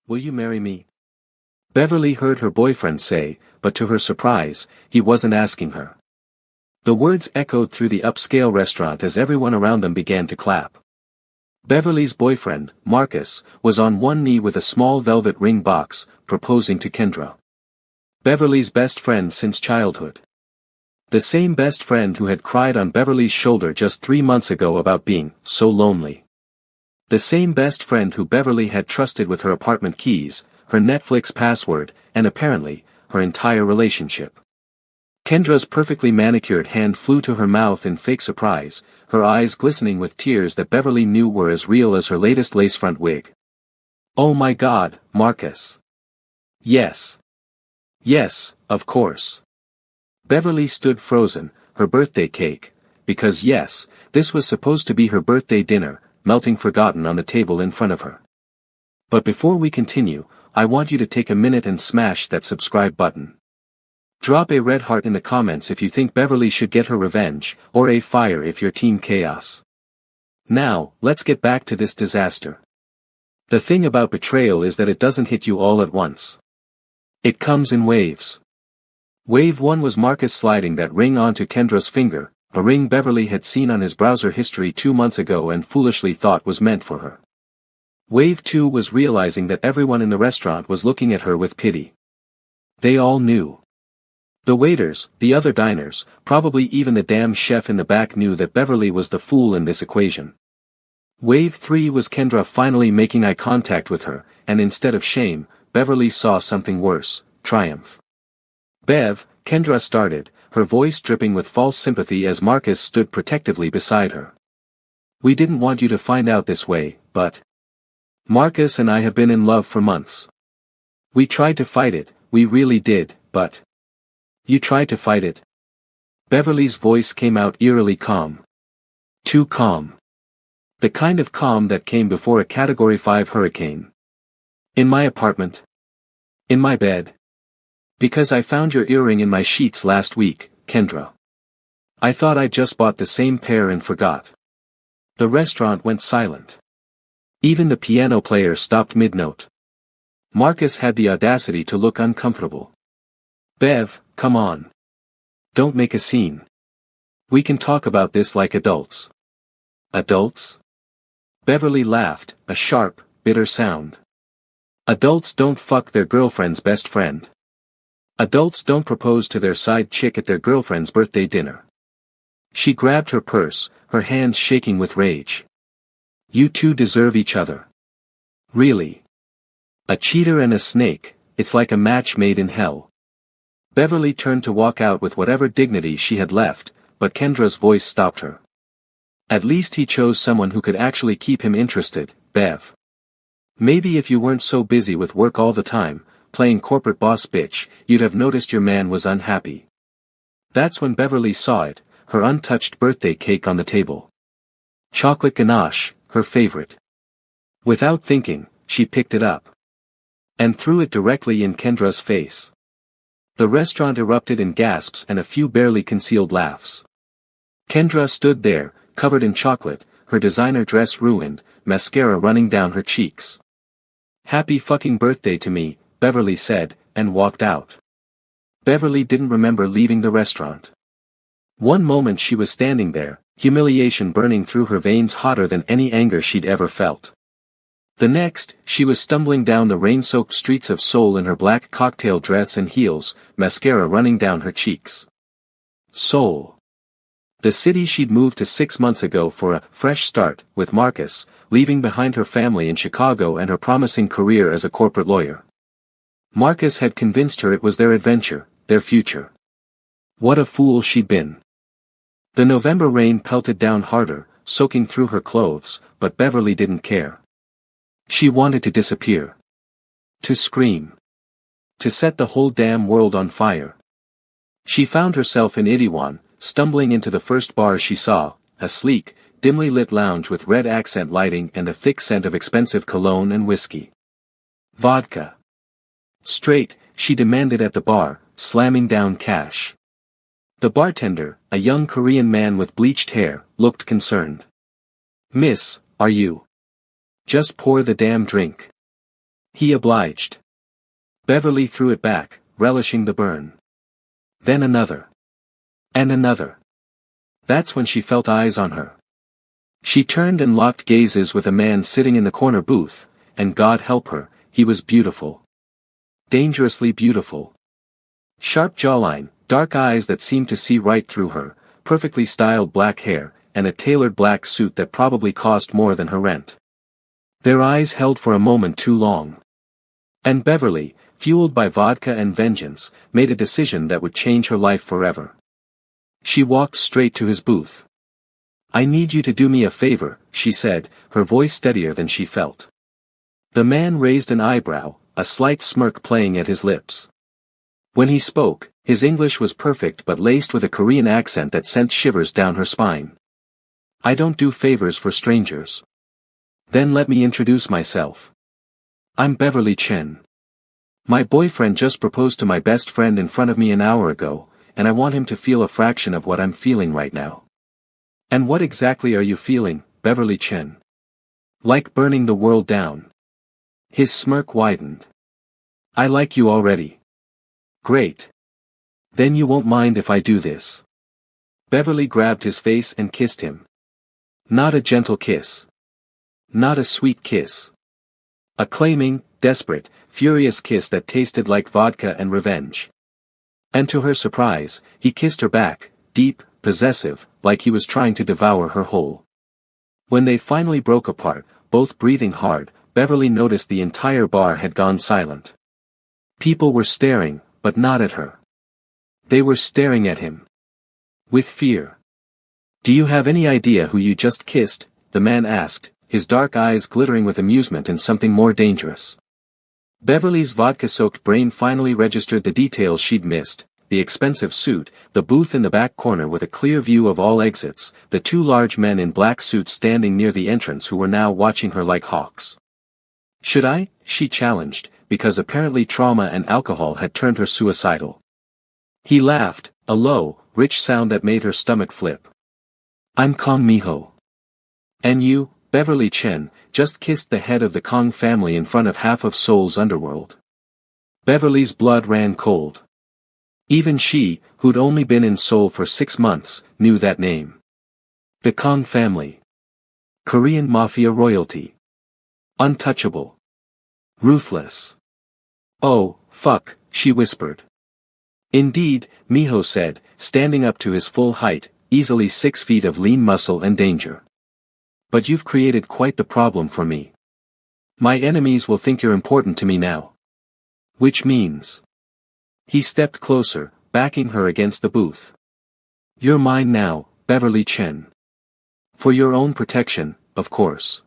Will you marry me? Beverly heard her boyfriend say, but to her surprise, he wasn't asking her. The words echoed through the upscale restaurant as everyone around them began to clap. Beverly's boyfriend, Marcus, was on one knee with a small velvet ring box, proposing to Kendra. Beverly's best friend since childhood. The same best friend who had cried on Beverly's shoulder just 3 months ago about being so lonely. The same best friend who Beverly had trusted with her apartment keys, her Netflix password, and apparently, her entire relationship. Kendra's perfectly manicured hand flew to her mouth in fake surprise, her eyes glistening with tears that Beverly knew were as real as her latest lace-front wig. Oh my God, Marcus. Yes. Yes, of course. Beverly stood frozen, her birthday cake, because yes, this was supposed to be her birthday dinner, melting forgotten on the table in front of her. But before we continue, I want you to take a minute and smash that subscribe button. Drop a red heart in the comments if you think Beverly should get her revenge, or a fire if you're Team Chaos. Now, let's get back to this disaster. The thing about betrayal is that it doesn't hit you all at once. It comes in waves. Wave 1 was Marcus sliding that ring onto Kendra's finger, a ring Beverly had seen on his browser history 2 months ago and foolishly thought was meant for her. Wave 2 was realizing that everyone in the restaurant was looking at her with pity. They all knew. The waiters, the other diners, probably even the damn chef in the back knew that Beverly was the fool in this equation. Wave 3 was Kendra finally making eye contact with her, and instead of shame, Beverly saw something worse, triumph. Bev, Kendra started, her voice dripping with false sympathy as Marcus stood protectively beside her. We didn't want you to find out this way, but Marcus and I have been in love for months. We tried to fight it, we really did, but you tried to fight it? Beverly's voice came out eerily calm. Too calm. The kind of calm that came before a Category 5 hurricane. In my apartment. In my bed. Because I found your earring in my sheets last week, Kendra. I thought I just bought the same pair and forgot. The restaurant went silent. Even the piano player stopped mid-note. Marcus had the audacity to look uncomfortable. Bev, come on. Don't make a scene. We can talk about this like adults. Adults? Beverly laughed, a sharp, bitter sound. Adults don't fuck their girlfriend's best friend. Adults don't propose to their side chick at their girlfriend's birthday dinner. She grabbed her purse, her hands shaking with rage. You two deserve each other. Really. A cheater and a snake, it's like a match made in hell. Beverly turned to walk out with whatever dignity she had left, but Kendra's voice stopped her. At least he chose someone who could actually keep him interested, Bev. Maybe if you weren't so busy with work all the time, playing corporate boss bitch, you'd have noticed your man was unhappy. That's when Beverly saw it, her untouched birthday cake on the table. Chocolate ganache, her favorite. Without thinking, she picked it up. And threw it directly in Kendra's face. The restaurant erupted in gasps and a few barely concealed laughs. Kendra stood there, covered in chocolate, her designer dress ruined, mascara running down her cheeks. Happy fucking birthday to me, Beverly said, and walked out. Beverly didn't remember leaving the restaurant. One moment she was standing there, humiliation burning through her veins hotter than any anger she'd ever felt. The next, she was stumbling down the rain-soaked streets of Seoul in her black cocktail dress and heels, mascara running down her cheeks. Seoul. The city she'd moved to 6 months ago for a fresh start with Marcus, leaving behind her family in Chicago and her promising career as a corporate lawyer. Marcus had convinced her it was their adventure, their future. What a fool she'd been. The November rain pelted down harder, soaking through her clothes, but Beverly didn't care. She wanted to disappear. To scream. To set the whole damn world on fire. She found herself in Itaewon, stumbling into the first bar she saw, a sleek, dimly lit lounge with red accent lighting and a thick scent of expensive cologne and whiskey. Vodka. Straight, she demanded at the bar, slamming down cash. The bartender, a young Korean man with bleached hair, looked concerned. Miss, are you? Just pour the damn drink. He obliged. Beverly threw it back, relishing the burn. Then another. And another. That's when she felt eyes on her. She turned and locked gazes with a man sitting in the corner booth, and God help her, he was beautiful. Dangerously beautiful. Sharp jawline, dark eyes that seemed to see right through her, perfectly styled black hair, and a tailored black suit that probably cost more than her rent. Their eyes held for a moment too long. And Beverly, fueled by vodka and vengeance, made a decision that would change her life forever. She walked straight to his booth. "I need you to do me a favor," she said, her voice steadier than she felt. The man raised an eyebrow, a slight smirk playing at his lips. When he spoke, his English was perfect but laced with a Korean accent that sent shivers down her spine. "I don't do favors for strangers." "Then let me introduce myself. I'm Beverly Chen. My boyfriend just proposed to my best friend in front of me an hour ago, and I want him to feel a fraction of what I'm feeling right now." "And what exactly are you feeling, Beverly Chen?" "Like burning the world down." His smirk widened. "I like you already." "Great. Then you won't mind if I do this." Beverly grabbed his face and kissed him. Not a gentle kiss. Not a sweet kiss. A claiming, desperate, furious kiss that tasted like vodka and revenge. And to her surprise, he kissed her back, deep, possessive, like he was trying to devour her whole. When they finally broke apart, both breathing hard, Beverly noticed the entire bar had gone silent. People were staring, but not at her. They were staring at him. With fear. "Do you have any idea who you just kissed?" the man asked, his dark eyes glittering with amusement and something more dangerous. Beverly's vodka-soaked brain finally registered the details she'd missed: the expensive suit, the booth in the back corner with a clear view of all exits, the two large men in black suits standing near the entrance who were now watching her like hawks. "Should I?" she challenged, because apparently trauma and alcohol had turned her suicidal. He laughed, a low, rich sound that made her stomach flip. "I'm Kong Miho. And you, Beverly Chen, just kissed the head of the Kong family in front of half of Seoul's underworld." Beverly's blood ran cold. Even she, who'd only been in Seoul for 6 months, knew that name. The Kong family. Korean mafia royalty. Untouchable. Ruthless. "Oh, fuck," she whispered. "Indeed," Miho said, standing up to his full height, easily 6 feet of lean muscle and danger. "But you've created quite the problem for me. My enemies will think you're important to me now." "Which means?" He stepped closer, backing her against the booth. "You're mine now, Beverly Chen. For your own protection, of course."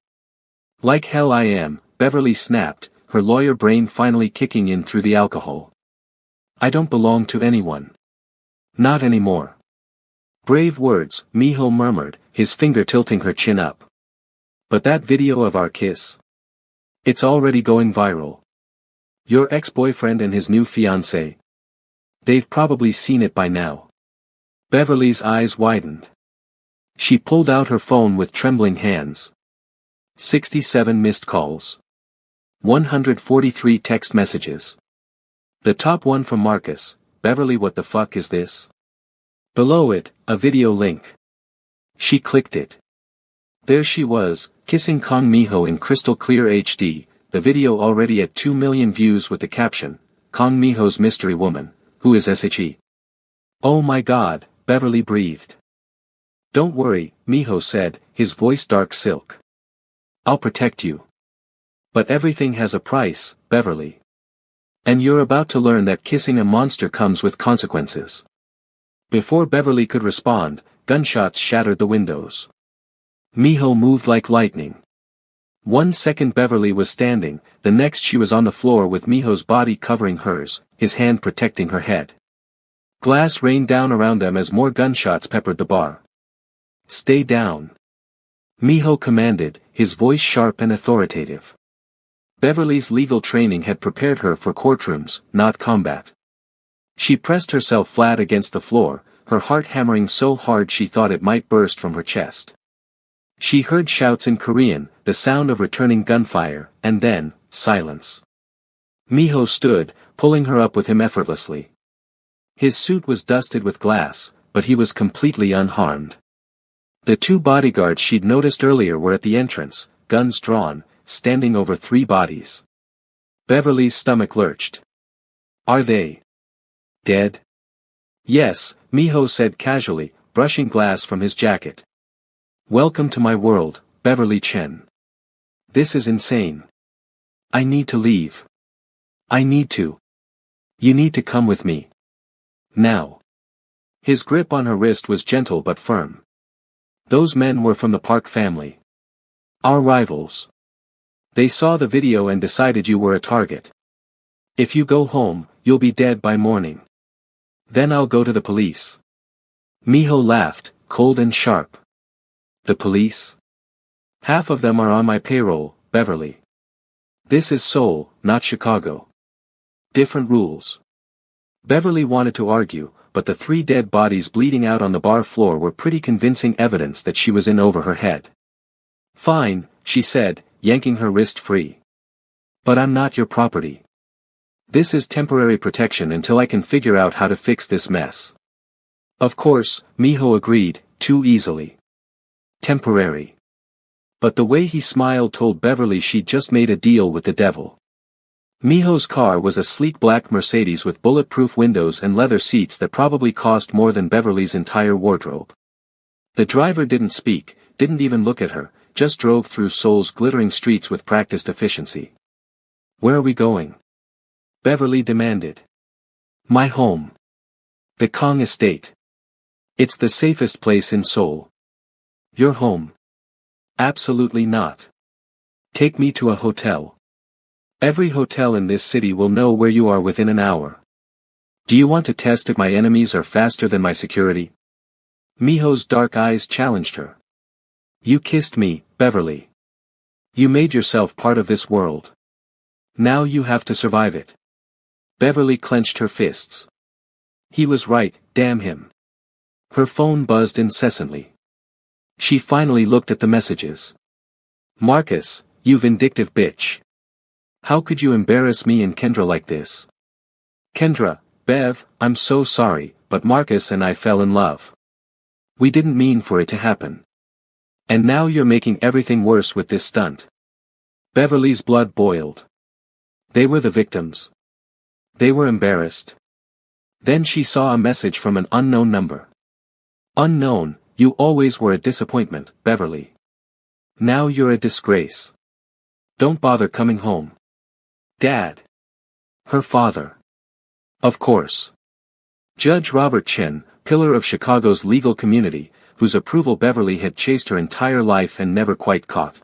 "Like hell I am," Beverly snapped, her lawyer brain finally kicking in through the alcohol. "I don't belong to anyone. Not anymore." "Brave words," Miho murmured, his finger tilting her chin up. "But that video of our kiss? It's already going viral. Your ex-boyfriend and his new fiancée? They've probably seen it by now." Beverly's eyes widened. She pulled out her phone with trembling hands. 67 missed calls. 143 text messages. The top one from Marcus: "Beverly, what the fuck is this?" Below it, a video link. She clicked it. There she was, kissing Kong Miho in crystal clear HD, the video already at 2 million views with the caption, "Kong Miho's mystery woman, who is SHE?" "Oh my god," Beverly breathed. "Don't worry," Miho said, his voice dark silk. "I'll protect you. But everything has a price, Beverly. And you're about to learn that kissing a monster comes with consequences." Before Beverly could respond, gunshots shattered the windows. Miho moved like lightning. 1 second Beverly was standing, the next she was on the floor with Miho's body covering hers, his hand protecting her head. Glass rained down around them as more gunshots peppered the bar. "Stay down," Miho commanded, his voice sharp and authoritative. Beverly's legal training had prepared her for courtrooms, not combat. She pressed herself flat against the floor, her heart hammering so hard she thought it might burst from her chest. She heard shouts in Korean, the sound of returning gunfire, and then, silence. Miho stood, pulling her up with him effortlessly. His suit was dusted with glass, but he was completely unharmed. The two bodyguards she'd noticed earlier were at the entrance, guns drawn, standing over 3 bodies. Beverly's stomach lurched. Are they dead? Yes, Miho said casually, brushing glass from his jacket. Welcome to my world, Beverly Chen. This is insane. I need to leave. I need to. You need to come with me. Now. His grip on her wrist was gentle but firm. Those men were from the Park family. Our rivals. They saw the video and decided you were a target. If you go home, you'll be dead by morning. Then I'll go to the police. Miho laughed, cold and sharp. The police? Half of them are on my payroll, Beverly. This is Seoul, not Chicago. Different rules. Beverly wanted to argue, but the 3 dead bodies bleeding out on the bar floor were pretty convincing evidence that she was in over her head. Fine, she said, yanking her wrist free. But I'm not your property. This is temporary protection until I can figure out how to fix this mess. Of course, Miho agreed, too easily. Temporary. But the way he smiled told Beverly she'd just made a deal with the devil. Miho's car was a sleek black Mercedes with bulletproof windows and leather seats that probably cost more than Beverly's entire wardrobe. The driver didn't speak, didn't even look at her, just drove through Seoul's glittering streets with practiced efficiency. Where are we going? Beverly demanded. My home. The Kong Estate. It's the safest place in Seoul. Your home. Absolutely not. Take me to a hotel. Every hotel in this city will know where you are within an hour. Do you want to test if my enemies are faster than my security? Miho's dark eyes challenged her. You kissed me, Beverly. You made yourself part of this world. Now you have to survive it. Beverly clenched her fists. He was right, damn him. Her phone buzzed incessantly. She finally looked at the messages. Marcus, you vindictive bitch. How could you embarrass me and Kendra like this? Kendra, Bev, I'm so sorry, but Marcus and I fell in love. We didn't mean for it to happen. And now you're making everything worse with this stunt. Beverly's blood boiled. They were the victims. They were embarrassed. Then she saw a message from an unknown number. Unknown, you always were a disappointment, Beverly. Now you're a disgrace. Don't bother coming home. Dad. Her father. Of course. Judge Robert Chen, pillar of Chicago's legal community, whose approval Beverly had chased her entire life and never quite caught.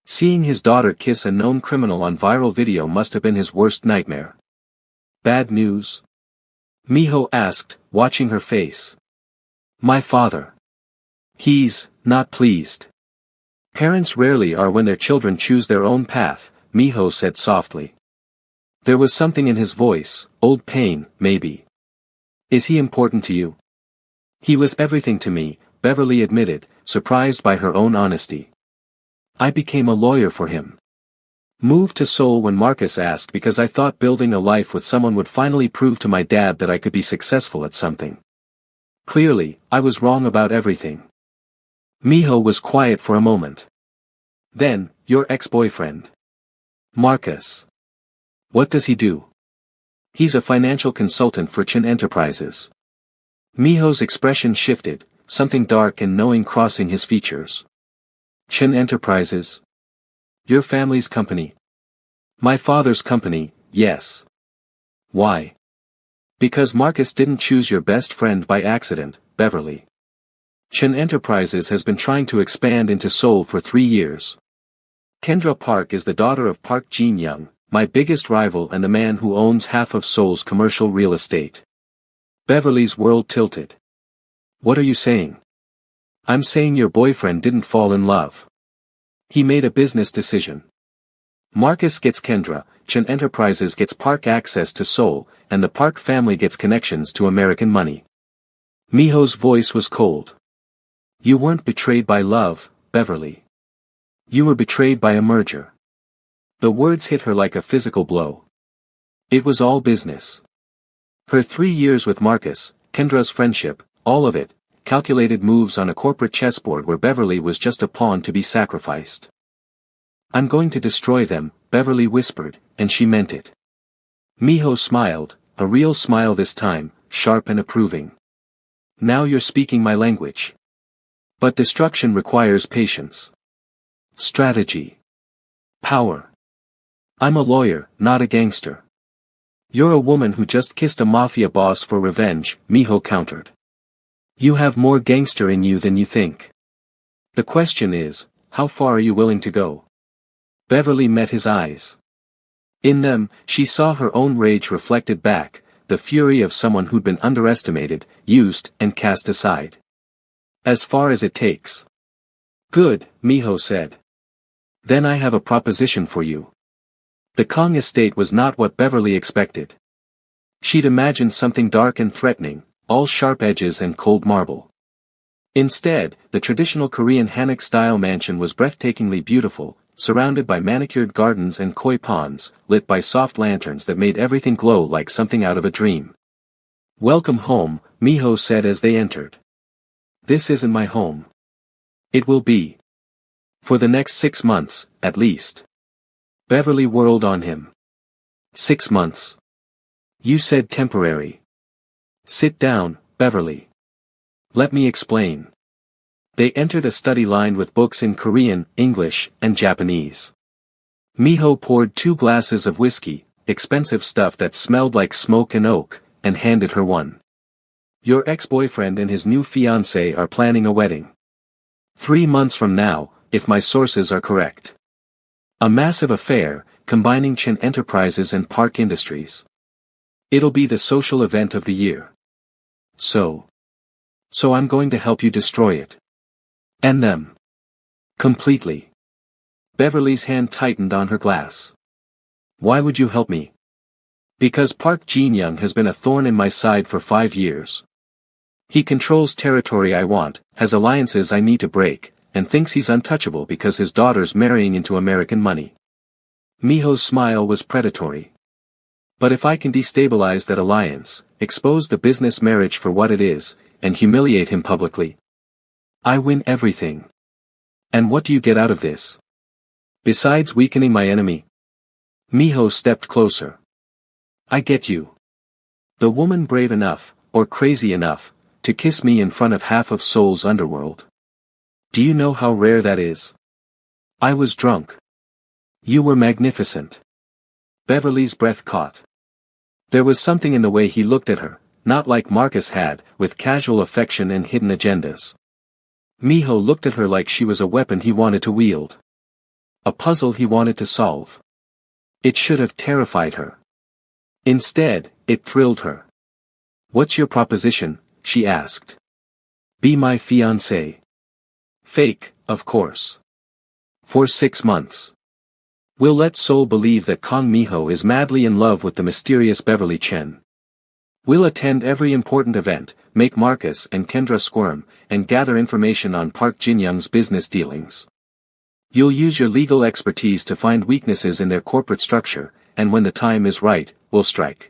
Seeing his daughter kiss a known criminal on viral video must have been his worst nightmare. Bad news? Miho asked, watching her face. My father. He's not pleased. Parents rarely are when their children choose their own path, Miho said softly. There was something in his voice, old pain, maybe. Is he important to you? He was everything to me, Beverly admitted, surprised by her own honesty. I became a lawyer for him. Moved to Seoul when Marcus asked because I thought building a life with someone would finally prove to my dad that I could be successful at something. Clearly, I was wrong about everything. Miho was quiet for a moment. Then, your ex-boyfriend. Marcus. What does he do? He's a financial consultant for Chen Enterprises. Miho's expression shifted, something dark and knowing crossing his features. Chen Enterprises? Your family's company? My father's company, yes. Why? Because Marcus didn't choose your best friend by accident, Beverly. Chen Enterprises has been trying to expand into Seoul for 3 years. Kendra Park is the daughter of Park Jin-young, my biggest rival and the man who owns half of Seoul's commercial real estate. Beverly's world tilted. What are you saying? I'm saying your boyfriend didn't fall in love. He made a business decision. Marcus gets Kendra, Chen Enterprises gets Park access to Seoul, and the Park family gets connections to American money. Miho's voice was cold. You weren't betrayed by love, Beverly. You were betrayed by a merger. The words hit her like a physical blow. It was all business. Her 3 years with Marcus, Kendra's friendship, all of it, calculated moves on a corporate chessboard where Beverly was just a pawn to be sacrificed. "I'm going to destroy them," Beverly whispered, and she meant it. Miho smiled, a real smile this time, sharp and approving. "Now you're speaking my language. But destruction requires patience. Strategy. Power. I'm a lawyer, not a gangster." "You're a woman who just kissed a mafia boss for revenge," Miho countered. "You have more gangster in you than you think. The question is, how far are you willing to go?" Beverly met his eyes. In them, she saw her own rage reflected back, the fury of someone who'd been underestimated, used, and cast aside. "As far as it takes." "Good," Miho said. "Then I have a proposition for you." The Kong estate was not what Beverly expected. She'd imagined something dark and threatening, all sharp edges and cold marble. Instead, the traditional Korean Hanok-style mansion was breathtakingly beautiful, surrounded by manicured gardens and koi ponds, lit by soft lanterns that made everything glow like something out of a dream. "Welcome home," Miho said as they entered. "This isn't my home. It will be. For the next 6 months, at least." Beverly whirled on him. "6 months. You said temporary." "Sit down, Beverly. Let me explain." They entered a study lined with books in Korean, English, and Japanese. Miho poured 2 glasses of whiskey, expensive stuff that smelled like smoke and oak, and handed her one. "Your ex-boyfriend and his new fiancée are planning a wedding. 3 months from now, if my sources are correct. A massive affair, combining Chen Enterprises and Park Industries. It'll be the social event of the year. So I'm going to help you destroy it. And them. Completely." Beverly's hand tightened on her glass. "Why would you help me?" "Because Park Jin-young has been a thorn in my side for 5 years. He controls territory I want, has alliances I need to break, and thinks he's untouchable because his daughter's marrying into American money." Miho's smile was predatory. "But if I can destabilize that alliance, expose the business marriage for what it is, and humiliate him publicly, I win everything. And what do you get out of this? Besides weakening my enemy?" Miho stepped closer. "I get you. The woman brave enough, or crazy enough, to kiss me in front of half of Seoul's underworld. Do you know how rare that is? I was drunk. You were magnificent." Beverly's breath caught. There was something in the way he looked at her, not like Marcus had, with casual affection and hidden agendas. Miho looked at her like she was a weapon he wanted to wield. A puzzle he wanted to solve. It should have terrified her. Instead, it thrilled her. "What's your proposition?" she asked. "Be my fiancé." "Fake, of course. For 6 months. We'll let Seoul believe that Kong Miho is madly in love with the mysterious Beverly Chen. We'll attend every important event, make Marcus and Kendra squirm, and gather information on Park Jin-young's business dealings. You'll use your legal expertise to find weaknesses in their corporate structure, and when the time is right, we'll strike.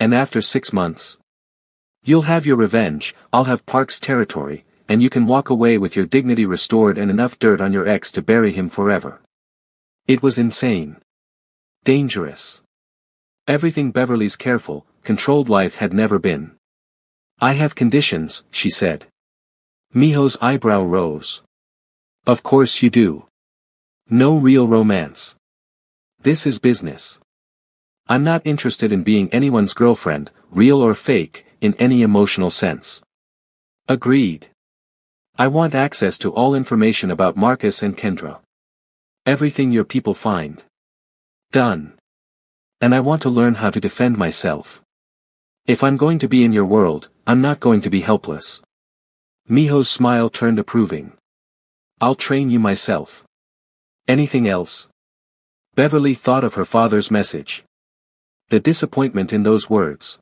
And after 6 months, you'll have your revenge, I'll have Park's territory, and you can walk away with your dignity restored and enough dirt on your ex to bury him forever." It was insane. Dangerous. Everything Beverly's careful, controlled life had never been. "I have conditions," she said. Miho's eyebrow rose. "Of course you do. No real romance. This is business. I'm not interested in being anyone's girlfriend, real or fake, in any emotional sense." "Agreed. I want access to all information about Marcus and Kendra. Everything your people find." "Done. And I want to learn how to defend myself. If I'm going to be in your world, I'm not going to be helpless." Miho's smile turned approving. "I'll train you myself. Anything else?" Beverly thought of her father's message. The disappointment in those words.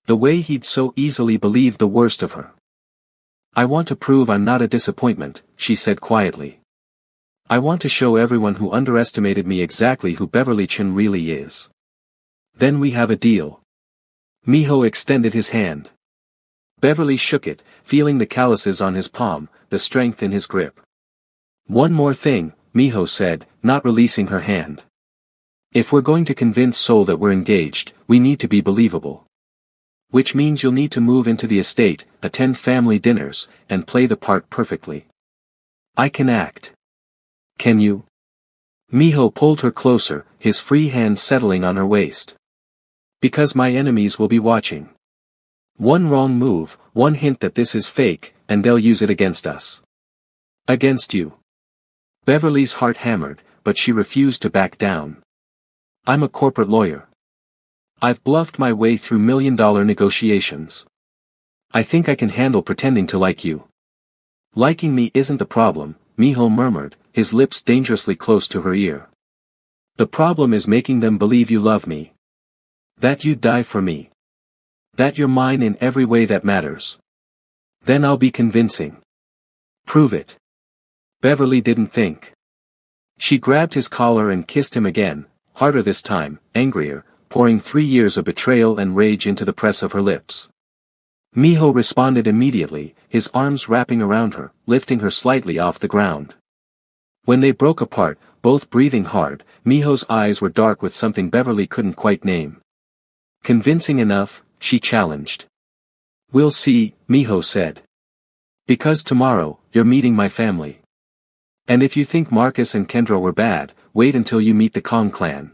The way he'd so easily believed the worst of her. "I want to prove I'm not a disappointment," she said quietly. "I want to show everyone who underestimated me exactly who Beverly Chen really is." Then we have a deal. Miho extended his hand. Beverly shook it, feeling the calluses on his palm, the strength in his grip. One more thing, Miho said, not releasing her hand. If we're going to convince Sol that we're engaged, we need to be believable. Which means you'll need to move into the estate, attend family dinners, and play the part perfectly. I can act. Can you? Miho pulled her closer, his free hand settling on her waist. Because my enemies will be watching. One wrong move, one hint that this is fake, and they'll use it against us. Against you. Beverly's heart hammered, but she refused to back down. I'm a corporate lawyer. I've bluffed my way through million-dollar negotiations. I think I can handle pretending to like you. Liking me isn't the problem, Miho murmured, his lips dangerously close to her ear. The problem is making them believe you love me. That you'd die for me. That you're mine in every way that matters. Then I'll be convincing. Prove it. Beverly didn't think. She grabbed his collar and kissed him again, harder this time, angrier, pouring 3 years of betrayal and rage into the press of her lips. Miho responded immediately, his arms wrapping around her, lifting her slightly off the ground. When they broke apart, both breathing hard, Miho's eyes were dark with something Beverly couldn't quite name. Convincing enough, she challenged. We'll see, Miho said. Because tomorrow, you're meeting my family. And if you think Marcus and Kendra were bad, wait until you meet the Kong clan.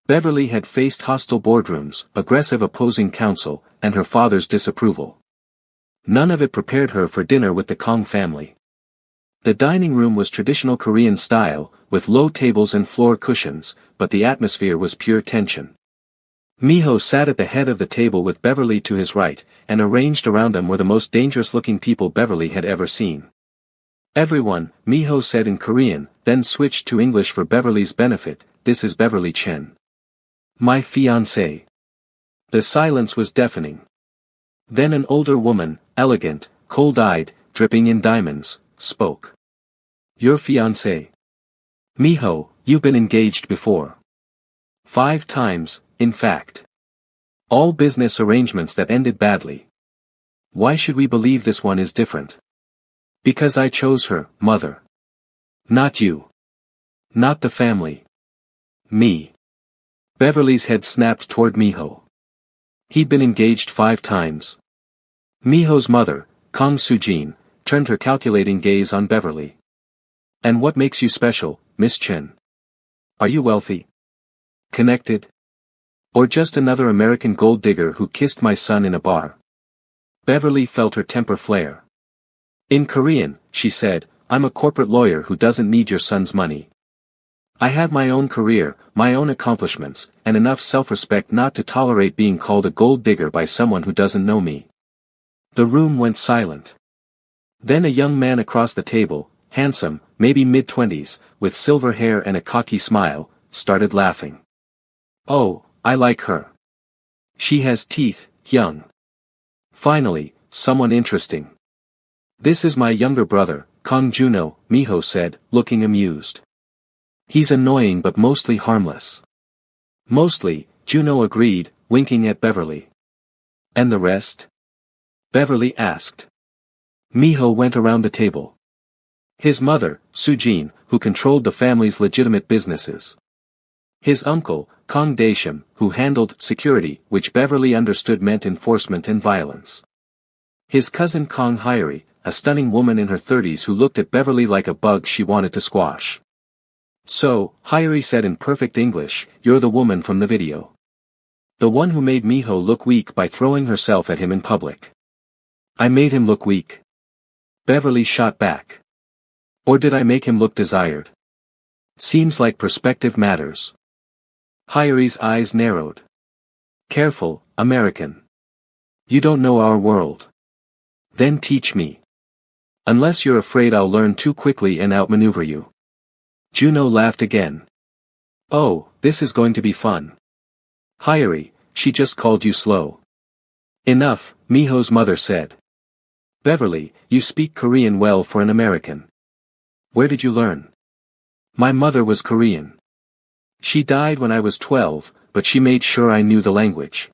Beverly had faced hostile boardrooms, aggressive opposing counsel, and her father's disapproval. None of it prepared her for dinner with the Kong family. The dining room was traditional Korean style, with low tables and floor cushions, but the atmosphere was pure tension. Miho sat at the head of the table with Beverly to his right, and arranged around them were the most dangerous-looking people Beverly had ever seen. Everyone, Miho said in Korean, then switched to English for Beverly's benefit, this is Beverly Chen. My fiancée. The silence was deafening. Then an older woman, elegant, cold-eyed, dripping in diamonds, spoke. Your fiancé. Miho, you've been engaged before. 5 times, in fact. All business arrangements that ended badly. Why should we believe this one is different? Because I chose her, mother. Not you. Not the family. Me. Beverly's head snapped toward Miho. He'd been engaged 5 times. Miho's mother, Kang Sujin, turned her calculating gaze on Beverly. And what makes you special, Miss Chen? Are you wealthy? Connected? Or just another American gold digger who kissed my son in a bar? Beverly felt her temper flare. In Korean, she said, I'm a corporate lawyer who doesn't need your son's money. I have my own career, my own accomplishments, and enough self-respect not to tolerate being called a gold digger by someone who doesn't know me. The room went silent. Then a young man across the table, handsome, maybe mid-20s, with silver hair and a cocky smile, started laughing. Oh, I like her. She has teeth, young. Finally, someone interesting. This is my younger brother, Kang Juno, Miho said, looking amused. He's annoying but mostly harmless. Mostly, Juno agreed, winking at Beverly. And the rest? Beverly asked. Miho went around the table. His mother, Sujin, who controlled the family's legitimate businesses. His uncle, Kang Daesham, who handled security, which Beverly understood meant enforcement and violence. His cousin Kang Hyori, a stunning woman in her 30s who looked at Beverly like a bug she wanted to squash. So, Hyori said in perfect English, you're the woman from the video. The one who made Miho look weak by throwing herself at him in public. I made him look weak. Beverly shot back. Or did I make him look desired? Seems like perspective matters. Hyori's eyes narrowed. Careful, American. You don't know our world. Then teach me. Unless you're afraid I'll learn too quickly and outmaneuver you. Juno laughed again. Oh, this is going to be fun. Hyori, she just called you slow. Enough, Miho's mother said. Beverly, you speak Korean well for an American. Where did you learn? My mother was Korean. She died when I was 12, but she made sure I knew the language.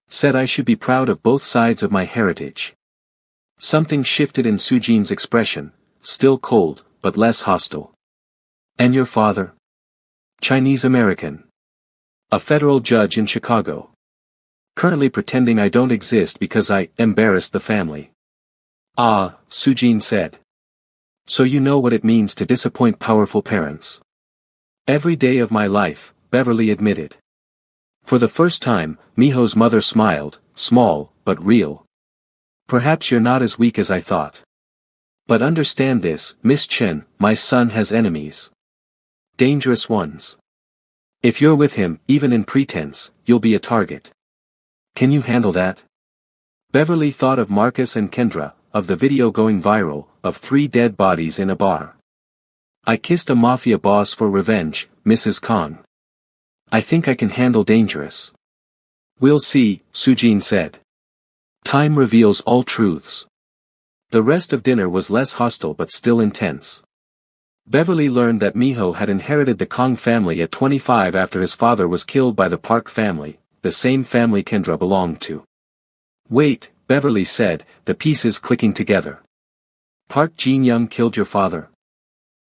Said I should be proud of both sides of my heritage. Something shifted in Sujin's expression, still cold, but less hostile. And your father? Chinese American. A federal judge in Chicago. Currently pretending I don't exist because I embarrassed the family. Ah, Sujin said. So you know what it means to disappoint powerful parents. Every day of my life, Beverly admitted. For the first time, Miho's mother smiled, small, but real. Perhaps you're not as weak as I thought. But understand this, Miss Chen, my son has enemies. Dangerous ones. If you're with him, even in pretense, you'll be a target. Can you handle that? Beverly thought of Marcus and Kendra, of the video going viral, of 3 dead bodies in a bar. I kissed a mafia boss for revenge, Mrs. Kong. I think I can handle dangerous. We'll see, Sujin said. Time reveals all truths. The rest of dinner was less hostile but still intense. Beverly learned that Miho had inherited the Kong family at 25 after his father was killed by the Park family, the same family Kendra belonged to. Wait, Beverly said, the pieces clicking together. Park Jin-young killed your father?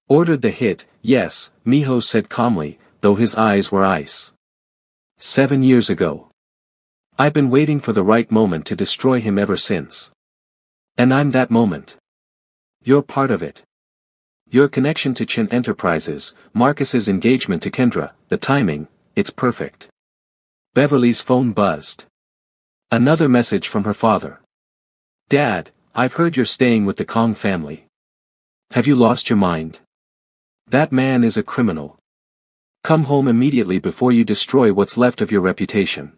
Ordered the hit, yes, Miho said calmly, though his eyes were ice. 7 years ago. I've been waiting for the right moment to destroy him ever since. And I'm that moment. You're part of it. Your connection to Chen Enterprises, Marcus's engagement to Kendra, the timing, it's perfect. Beverly's phone buzzed. Another message from her father. Dad, I've heard you're staying with the Kong family. Have you lost your mind? That man is a criminal. Come home immediately before you destroy what's left of your reputation.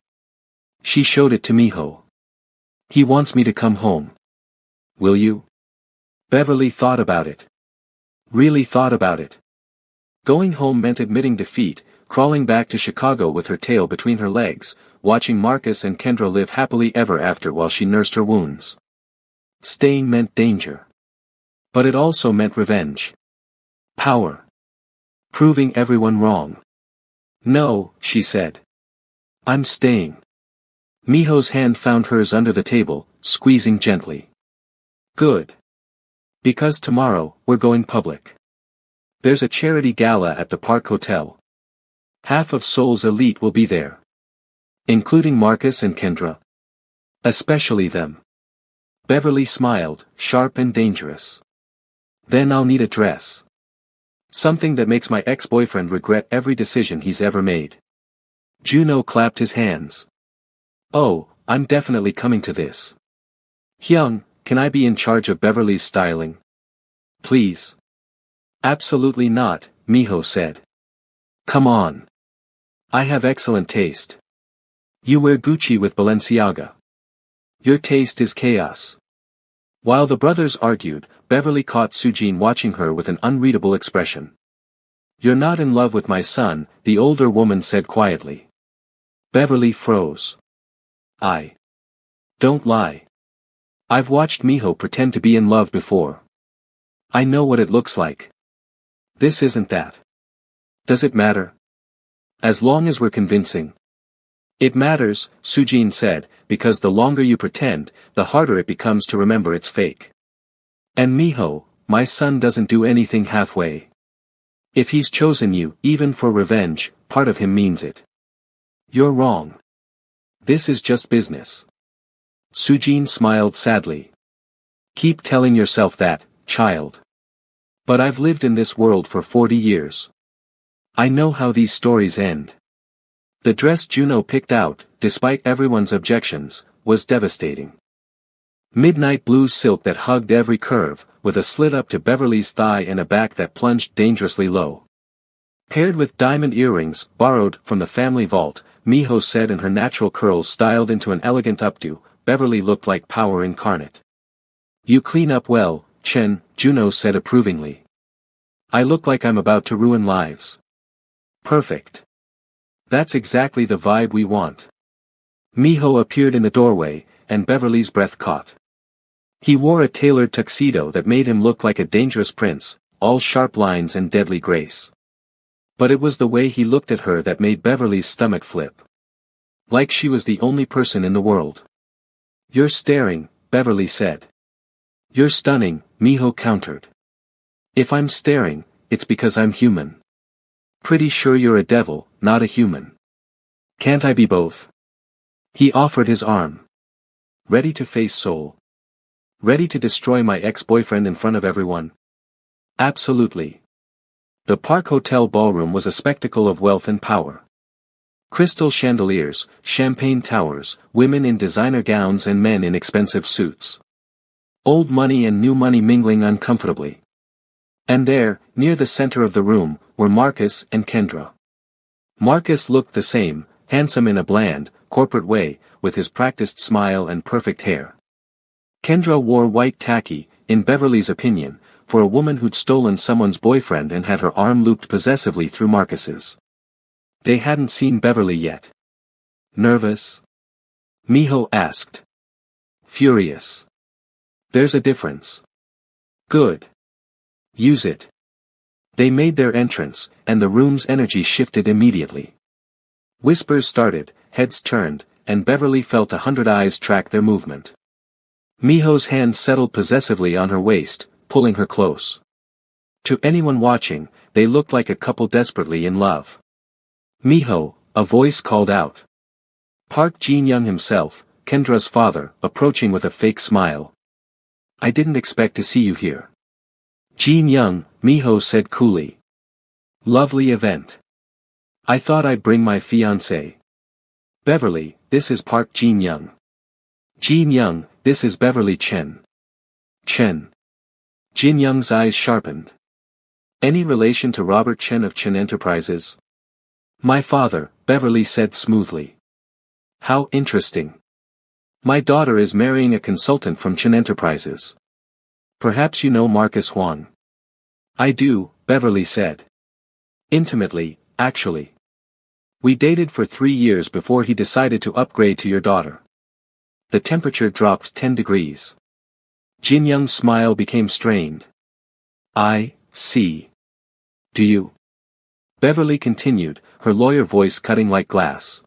She showed it to Miho. He wants me to come home. Will you? Beverly thought about it. Really thought about it. Going home meant admitting defeat, crawling back to Chicago with her tail between her legs, watching Marcus and Kendra live happily ever after while she nursed her wounds. Staying meant danger. But it also meant revenge. Power. Proving everyone wrong. No, she said. I'm staying. Miho's hand found hers under the table, squeezing gently. Good. Because tomorrow, we're going public. There's a charity gala at the Park Hotel. Half of Seoul's elite will be there. Including Marcus and Kendra. Especially them. Beverly smiled, sharp and dangerous. Then I'll need a dress. Something that makes my ex-boyfriend regret every decision he's ever made. Juno clapped his hands. Oh, I'm definitely coming to this. Hyung, can I be in charge of Beverly's styling? Please. Absolutely not, Miho said. Come on. I have excellent taste. You wear Gucci with Balenciaga. Your taste is chaos. While the brothers argued, Beverly caught Sujin watching her with an unreadable expression. You're not in love with my son, the older woman said quietly. Beverly froze. Don't lie. I've watched Miho pretend to be in love before. I know what it looks like. This isn't that. Does it matter? As long as we're convincing. It matters, Sujin said, because the longer you pretend, the harder it becomes to remember it's fake. And Miho, my son doesn't do anything halfway. If he's chosen you, even for revenge, part of him means it. You're wrong. This is just business. Sujin smiled sadly. Keep telling yourself that, child. But I've lived in this world for 40 years. I know how these stories end. The dress Juno picked out, despite everyone's objections, was devastating. Midnight blue silk that hugged every curve, with a slit up to Beverly's thigh and a back that plunged dangerously low. Paired with diamond earrings, borrowed from the family vault, Miho said, and her natural curls styled into an elegant updo, Beverly looked like power incarnate. You clean up well, Chen, Juno said approvingly. I look like I'm about to ruin lives. Perfect. That's exactly the vibe we want. Miho appeared in the doorway, and Beverly's breath caught. He wore a tailored tuxedo that made him look like a dangerous prince, all sharp lines and deadly grace. But it was the way he looked at her that made Beverly's stomach flip. Like she was the only person in the world. "You're staring," Beverly said. "You're stunning," Miho countered. "If I'm staring, it's because I'm human. Pretty sure you're a devil, not a human. Can't I be both?" He offered his arm. "Ready to face Seoul? Ready to destroy my ex-boyfriend in front of everyone?" "Absolutely." The Park Hotel ballroom was a spectacle of wealth and power. Crystal chandeliers, champagne towers, women in designer gowns and men in expensive suits. Old money and new money mingling uncomfortably. And there, near the center of the room, were Marcus and Kendra. Marcus looked the same, handsome in a bland, corporate way, with his practiced smile and perfect hair. Kendra wore white tacky, in Beverly's opinion, for a woman who'd stolen someone's boyfriend and had her arm looped possessively through Marcus's. They hadn't seen Beverly yet. "Nervous?" Miho asked. "Furious. There's a difference." "Good. Use it." They made their entrance, and the room's energy shifted immediately. Whispers started, heads turned, and Beverly felt 100 eyes track their movement. Miho's hand settled possessively on her waist, pulling her close. To anyone watching, they looked like a couple desperately in love. "Miho," a voice called out. Park Jin-young himself, Kendra's father, approaching with a fake smile. "I didn't expect to see you here." "Jin-young," Miho said coolly. "Lovely event. I thought I'd bring my fiancé." "Beverly, this is Park Jin-young." "Jin-young, this is Beverly Chen." "Chen." Jin-young's eyes sharpened. "Any relation to Robert Chen of Chen Enterprises?" "My father," Beverly said smoothly. "How interesting. My daughter is marrying a consultant from Chen Enterprises. Perhaps you know Marcus Huang." "I do," Beverly said. "Intimately, actually. We dated for 3 years before he decided to upgrade to your daughter." The temperature dropped 10 degrees. Jin-young's smile became strained. "I see. Do you?" Beverly continued, her lawyer voice cutting like glass.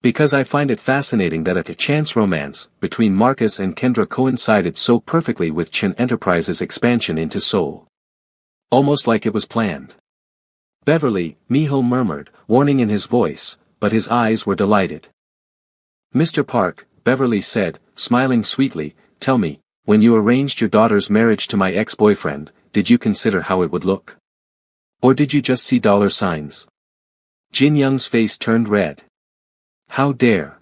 "Because I find it fascinating that a chance romance between Marcus and Kendra coincided so perfectly with Chen Enterprises' expansion into Seoul. Almost like it was planned." "Beverly," Miho murmured, warning in his voice, but his eyes were delighted. "Mr. Park," Beverly said, smiling sweetly, "tell me, when you arranged your daughter's marriage to my ex-boyfriend, did you consider how it would look? Or did you just see dollar signs?" Jin-young's face turned red. "How dare?"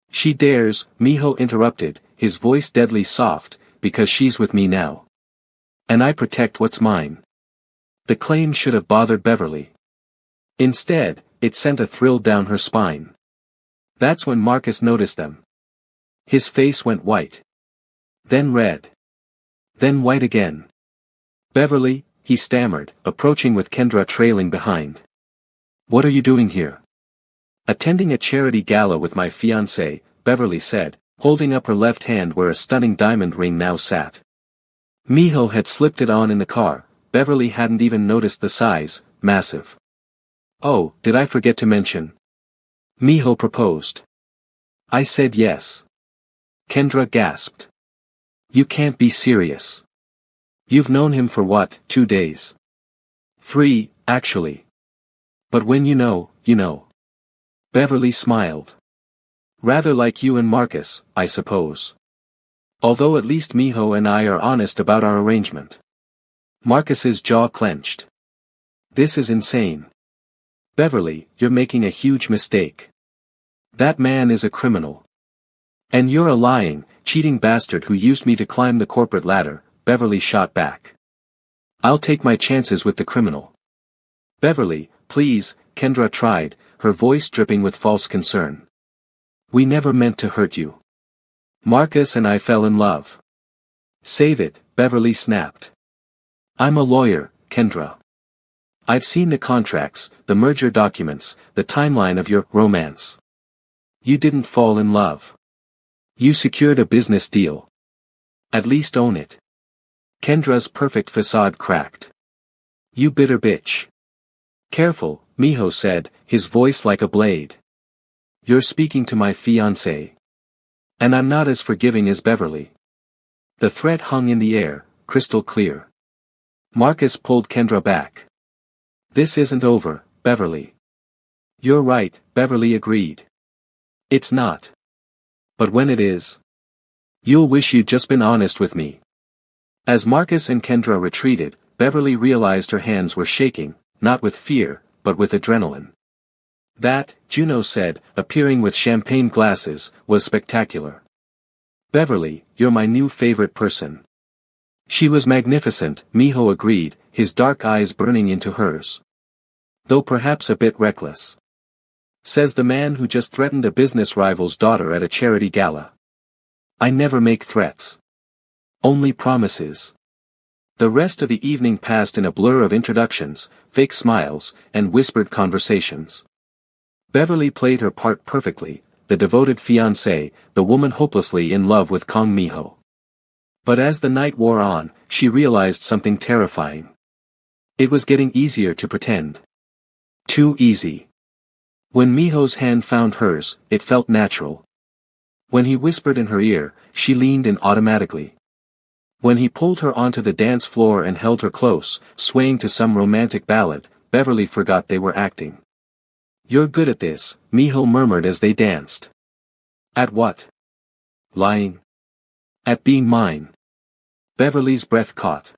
"She dares," Miho interrupted, his voice deadly soft, "because she's with me now. And I protect what's mine." The claim should have bothered Beverly. Instead, it sent a thrill down her spine. That's when Marcus noticed them. His face went white. Then red. Then white again. "Beverly," he stammered, approaching with Kendra trailing behind. "What are you doing here?" "Attending a charity gala with my fiancé," Beverly said, holding up her left hand where a stunning diamond ring now sat. Miho had slipped it on in the car, Beverly hadn't even noticed the size, massive. "Oh, did I forget to mention?" Miho proposed. "I said yes." Kendra gasped. "You can't be serious. You've known him for what, 2 days?" "3, actually. But when you know, you know." Beverly smiled. "Rather like you and Marcus, I suppose. Although at least Miho and I are honest about our arrangement." Marcus's jaw clenched. "This is insane. Beverly, you're making a huge mistake. That man is a criminal. And you're a lying, cheating bastard who used me to climb the corporate ladder," Beverly shot back. "I'll take my chances with the criminal." "Beverly, please," Kendra tried, her voice dripping with false concern. "We never meant to hurt you. Marcus and I fell in love." "Save it," Beverly snapped. "I'm a lawyer, Kendra. I've seen the contracts, the merger documents, the timeline of your romance. You didn't fall in love. You secured a business deal. At least own it." Kendra's perfect facade cracked. "You bitter bitch. Careful, Miho said, his voice like a blade. You're speaking to my fiancé. And I'm not as forgiving as Beverly. The threat hung in the air, crystal clear. Marcus pulled Kendra back. This isn't over, Beverly. You're right, Beverly agreed. It's not. But when it is, you'll wish you'd just been honest with me. As Marcus and Kendra retreated, Beverly realized her hands were shaking, not with fear, but with adrenaline. That, Juno said, appearing with champagne glasses, was spectacular. Beverly, you're my new favorite person. She was magnificent, Miho agreed, his dark eyes burning into hers. Though perhaps a bit reckless. Says the man who just threatened a business rival's daughter at a charity gala. I never make threats. Only promises. The rest of the evening passed in a blur of introductions, fake smiles, and whispered conversations. Beverly played her part perfectly, the devoted fiancée, the woman hopelessly in love with Kong Miho. But as the night wore on, she realized something terrifying. It was getting easier to pretend. Too easy. When Miho's hand found hers, it felt natural. When he whispered in her ear, she leaned in automatically. When he pulled her onto the dance floor and held her close, swaying to some romantic ballad, Beverly forgot they were acting. You're good at this, Miho murmured as they danced. At what? Lying. At being mine. Beverly's breath caught.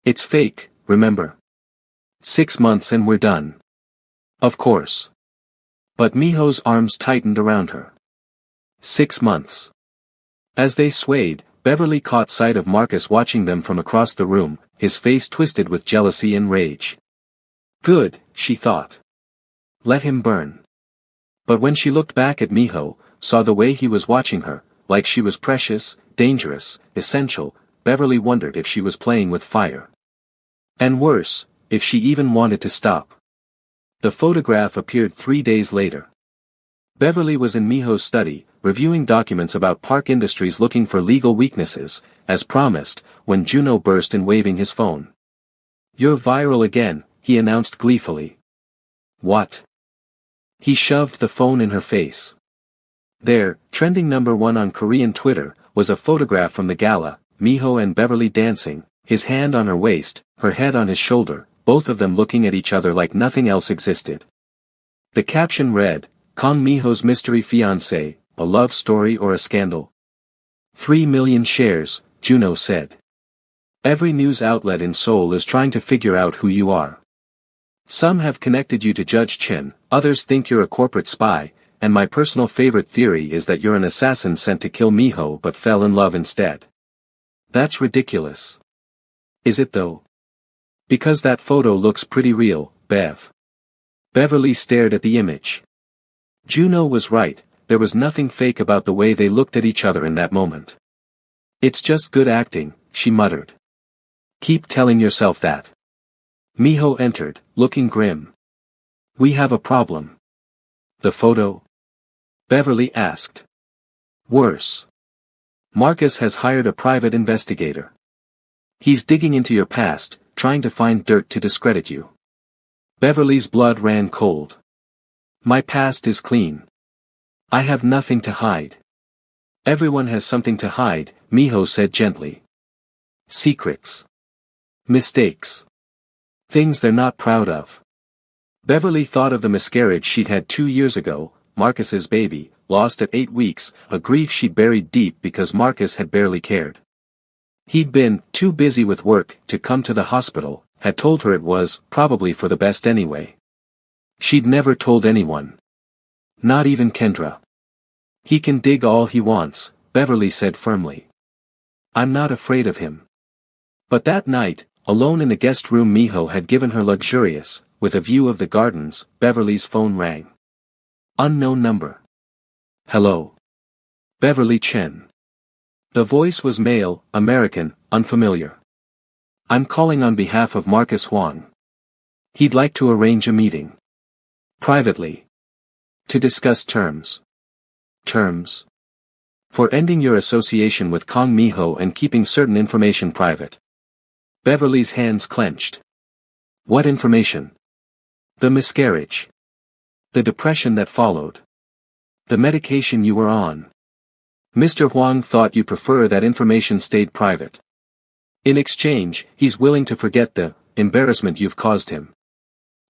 It's fake, remember? 6 months and we're done. Of course. But Miho's arms tightened around her. 6 months. As they swayed, Beverly caught sight of Marcus watching them from across the room, his face twisted with jealousy and rage. Good, she thought. Let him burn. But when she looked back at Miho, saw the way he was watching her, like she was precious, dangerous, essential, Beverly wondered if she was playing with fire. And worse, if she even wanted to stop. The photograph appeared 3 days later. Beverly was in Miho's study, reviewing documents about Park Industries looking for legal weaknesses, as promised, when Juno burst in waving his phone. You're viral again, he announced gleefully. What? He shoved the phone in her face. There, trending #1 on Korean Twitter, was a photograph from the gala, Miho and Beverly dancing, his hand on her waist, her head on his shoulder, both of them looking at each other like nothing else existed. The caption read, Kong Miho's mystery fiancé, a love story or a scandal? 3 million shares, Juno said. Every news outlet in Seoul is trying to figure out who you are. Some have connected you to Judge Chin, others think you're a corporate spy, and my personal favorite theory is that you're an assassin sent to kill Miho but fell in love instead. That's ridiculous. Is it though? Because that photo looks pretty real, Bev. Beverly stared at the image. Juno was right, there was nothing fake about the way they looked at each other in that moment. It's just good acting, she muttered. Keep telling yourself that. Miho entered, looking grim. We have a problem. The photo? Beverly asked. Worse. Marcus has hired a private investigator. He's digging into your past, trying to find dirt to discredit you. Beverly's blood ran cold. My past is clean. I have nothing to hide. Everyone has something to hide, Miho said gently. Secrets. Mistakes. Things they're not proud of. Beverly thought of the miscarriage she'd had 2 years ago, Marcus's baby, lost at 8 weeks, a grief she'd buried deep because Marcus had barely cared. He'd been too busy with work to come to the hospital, had told her it was probably for the best anyway. She'd never told anyone. Not even Kendra. He can dig all he wants, Beverly said firmly. I'm not afraid of him. But that night, alone in the guest room Miho had given her luxurious, with a view of the gardens, Beverly's phone rang. Unknown number. Hello. Beverly Chen. The voice was male, American, unfamiliar. I'm calling on behalf of Marcus Huang. He'd like to arrange a meeting. Privately. To discuss terms. Terms. For ending your association with Kong Miho and keeping certain information private. Beverly's hands clenched. What information? The miscarriage. The depression that followed. The medication you were on. Mr. Huang thought you prefer that information stayed private. In exchange, he's willing to forget the embarrassment you've caused him.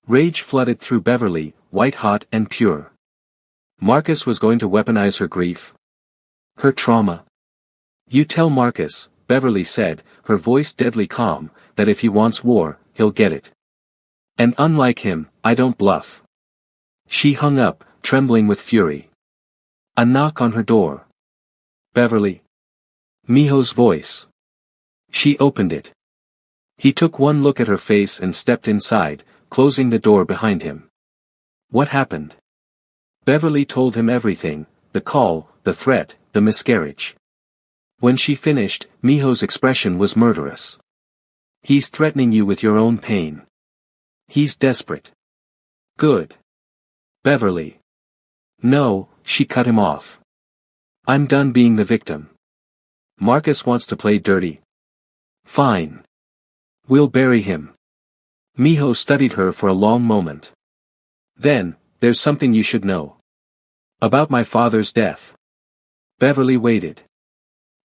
Rage flooded through Beverly, white-hot and pure. Marcus was going to weaponize her grief. Her trauma. You tell Marcus, Beverly said, her voice deadly calm, that if he wants war, he'll get it. And unlike him, I don't bluff. She hung up, trembling with fury. A knock on her door. Beverly. Miho's voice. She opened it. He took one look at her face and stepped inside, closing the door behind him. What happened? Beverly told him everything, the call, the threat, the miscarriage. When she finished, Miho's expression was murderous. He's threatening you with your own pain. He's desperate. Good. Beverly. No, she cut him off. I'm done being the victim. Marcus wants to play dirty. Fine. We'll bury him. Miho studied her for a long moment. Then, there's something you should know. About my father's death. Beverly waited.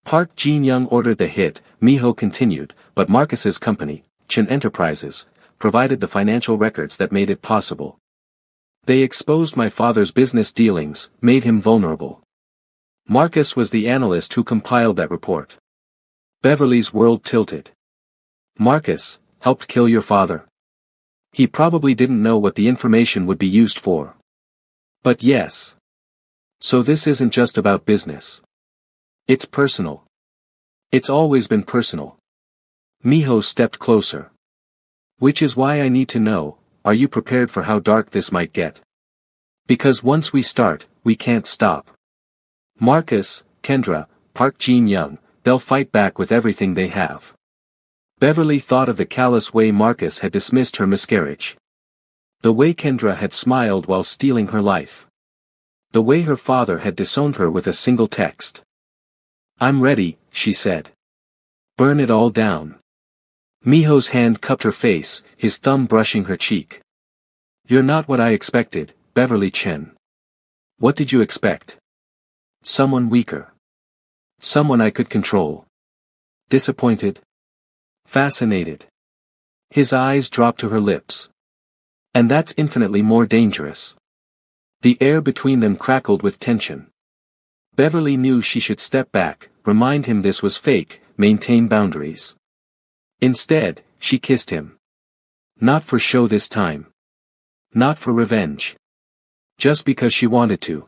Park Jin-young ordered the hit, Miho continued, but Marcus's company, Chen Enterprises, provided the financial records that made it possible. They exposed my father's business dealings, made him vulnerable. Marcus was the analyst who compiled that report. Beverly's world tilted. Marcus helped kill your father. He probably didn't know what the information would be used for. But yes. So this isn't just about business. It's personal. It's always been personal. Miho stepped closer. Which is why I need to know, are you prepared for how dark this might get? Because once we start, we can't stop. Marcus, Kendra, Park Jin-young, they'll fight back with everything they have. Beverly thought of the callous way Marcus had dismissed her miscarriage. The way Kendra had smiled while stealing her life. The way her father had disowned her with a single text. I'm ready, she said. Burn it all down. Miho's hand cupped her face, his thumb brushing her cheek. You're not what I expected, Beverly Chen. What did you expect? Someone weaker. Someone I could control. Disappointed? Fascinated. His eyes dropped to her lips. And that's infinitely more dangerous. The air between them crackled with tension. Beverly knew she should step back, remind him this was fake, maintain boundaries. Instead, she kissed him. Not for show this time. Not for revenge. Just because she wanted to.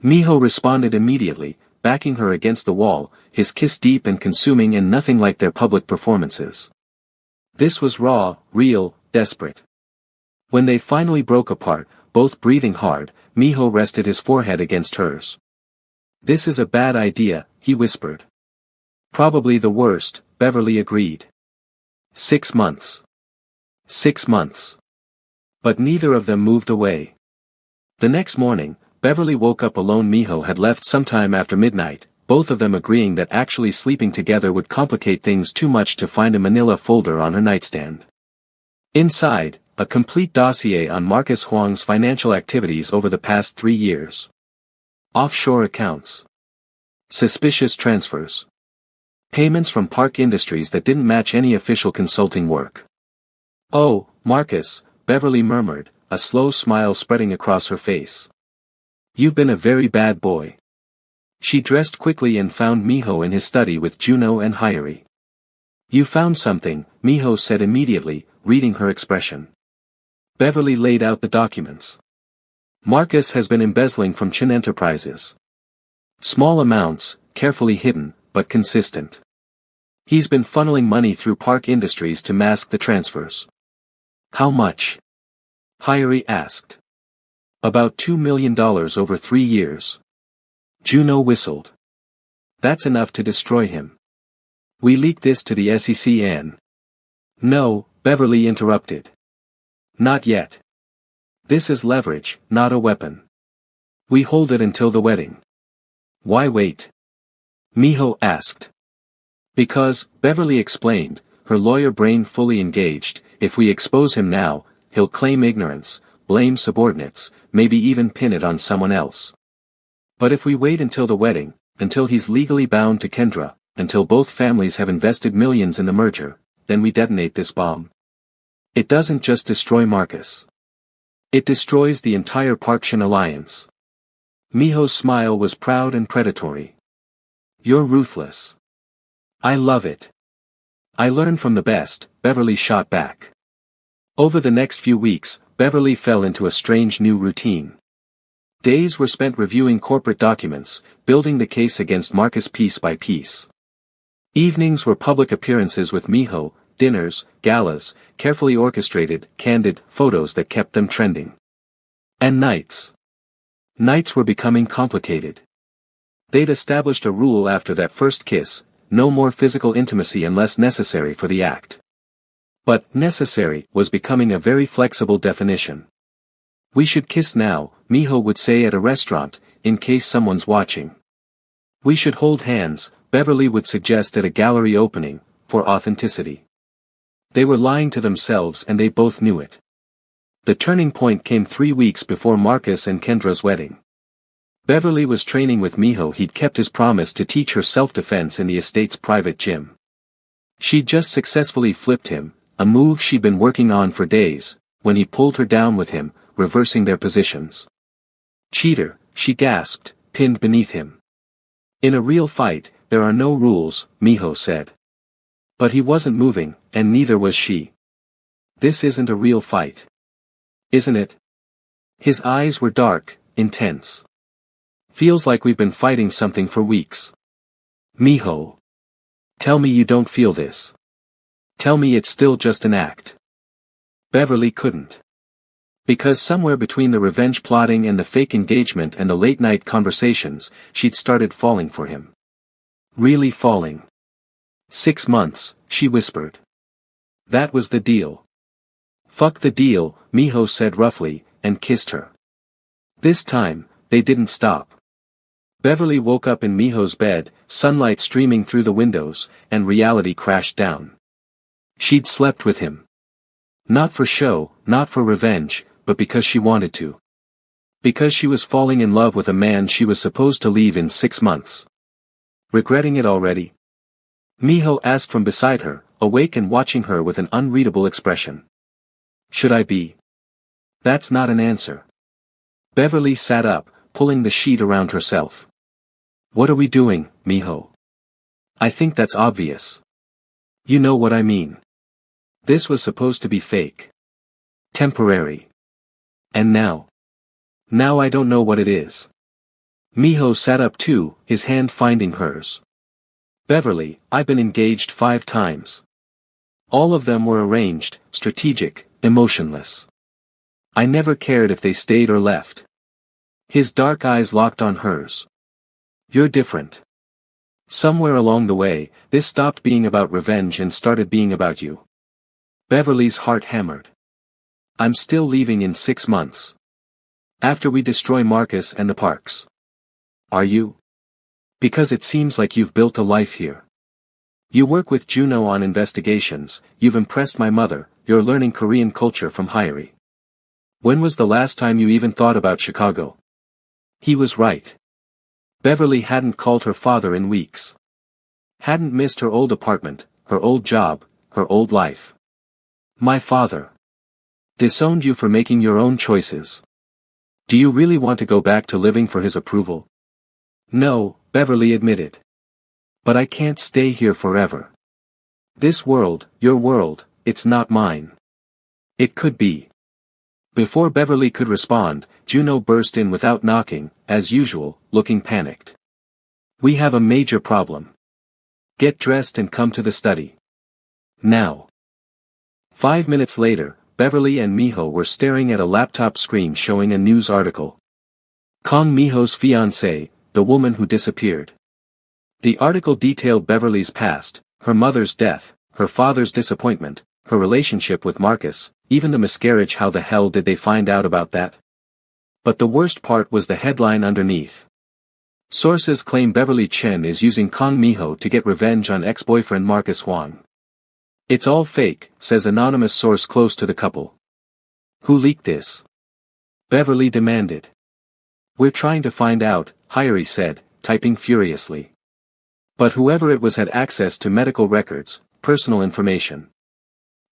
Miho responded immediately, backing her against the wall, his kiss deep and consuming and nothing like their public performances. This was raw, real, desperate. When they finally broke apart, both breathing hard, Miho rested his forehead against hers. This is a bad idea, he whispered. Probably the worst, Beverly agreed. 6 months. 6 months. But neither of them moved away. The next morning, Beverly woke up alone. Miho had left sometime after midnight, both of them agreeing that actually sleeping together would complicate things too much to find a manila folder on her nightstand. Inside, a complete dossier on Marcus Huang's financial activities over the past 3 years. Offshore accounts. Suspicious transfers. Payments from Park Industries that didn't match any official consulting work. Oh, Marcus, Beverly murmured, a slow smile spreading across her face. You've been a very bad boy. She dressed quickly and found Miho in his study with Juno and Hyori. You found something, Miho said immediately, reading her expression. Beverly laid out the documents. Marcus has been embezzling from Chen Enterprises. Small amounts, carefully hidden, but consistent. He's been funneling money through Park Industries to mask the transfers. How much? Hyori asked. About $2 million over 3 years. Juno whistled. That's enough to destroy him. We leaked this to the SEC and... No, Beverly interrupted. Not yet. This is leverage, not a weapon. We hold it until the wedding. Why wait? Miho asked. Because, Beverly explained, her lawyer brain fully engaged, if we expose him now, he'll claim ignorance, blame subordinates, maybe even pin it on someone else. But if we wait until the wedding, until he's legally bound to Kendra, until both families have invested millions in the merger, then we detonate this bomb. It doesn't just destroy Marcus. It destroys the entire Parkshan alliance. Miho's smile was proud and predatory. You're ruthless. I love it. I learned from the best, Beverly shot back. Over the next few weeks, Beverly fell into a strange new routine. Days were spent reviewing corporate documents, building the case against Marcus piece by piece. Evenings were public appearances with Miho, dinners, galas, carefully orchestrated, candid photos that kept them trending. And nights. Nights were becoming complicated. They'd established a rule after that first kiss: no more physical intimacy unless necessary for the act. But necessary was becoming a very flexible definition. We should kiss now, Miho would say at a restaurant, in case someone's watching. We should hold hands, Beverly would suggest at a gallery opening, for authenticity. They were lying to themselves and they both knew it. The turning point came 3 weeks before Marcus and Kendra's wedding. Beverly was training with Miho. He'd kept his promise to teach her self-defense in the estate's private gym. She'd just successfully flipped him, a move she'd been working on for days, when he pulled her down with him, reversing their positions. Cheater, she gasped, pinned beneath him. In a real fight, there are no rules, Miho said. But he wasn't moving, and neither was she. This isn't a real fight. Isn't it? His eyes were dark, intense. Feels like we've been fighting something for weeks. Miho. Tell me you don't feel this. Tell me it's still just an act. Beverly couldn't. Because somewhere between the revenge plotting and the fake engagement and the late-night conversations, she'd started falling for him. Really falling. 6 months, she whispered. That was the deal. Fuck the deal, Miho said roughly, and kissed her. This time, they didn't stop. Beverly woke up in Miho's bed, sunlight streaming through the windows, and reality crashed down. She'd slept with him. Not for show, not for revenge, but because she wanted to. Because she was falling in love with a man she was supposed to leave in 6 months. Regretting it already? Miho asked from beside her, awake and watching her with an unreadable expression. Should I be? That's not an answer. Beverly sat up, pulling the sheet around herself. What are we doing, Miho? I think that's obvious. You know what I mean. This was supposed to be fake. Temporary. And now? Now I don't know what it is. Miho sat up too, his hand finding hers. Beverly, I've been engaged 5 times. All of them were arranged, strategic, emotionless. I never cared if they stayed or left. His dark eyes locked on hers. You're different. Somewhere along the way, this stopped being about revenge and started being about you. Beverly's heart hammered. I'm still leaving in 6 months. After we destroy Marcus and the Parks. Are you? Because it seems like you've built a life here. You work with Juno on investigations, you've impressed my mother, you're learning Korean culture from Hyori. When was the last time you even thought about Chicago? He was right. Beverly hadn't called her father in weeks. Hadn't missed her old apartment, her old job, her old life. My father. Disowned you for making your own choices. Do you really want to go back to living for his approval? No, Beverly admitted. But I can't stay here forever. This world, your world, it's not mine. It could be. Before Beverly could respond, Juno burst in without knocking, as usual, looking panicked. We have a major problem. Get dressed and come to the study. Now. 5 minutes later, Beverly and Miho were staring at a laptop screen showing a news article. Kong Miho's fiancée, the woman who disappeared. The article detailed Beverly's past, her mother's death, her father's disappointment, her relationship with Marcus, even the miscarriage. How the hell did they find out about that? But the worst part was the headline underneath. Sources claim Beverly Chen is using Kong Miho to get revenge on ex-boyfriend Marcus Huang. It's all fake, says anonymous source close to the couple. Who leaked this? Beverly demanded. We're trying to find out, Hyrie said, typing furiously. But whoever it was had access to medical records, personal information.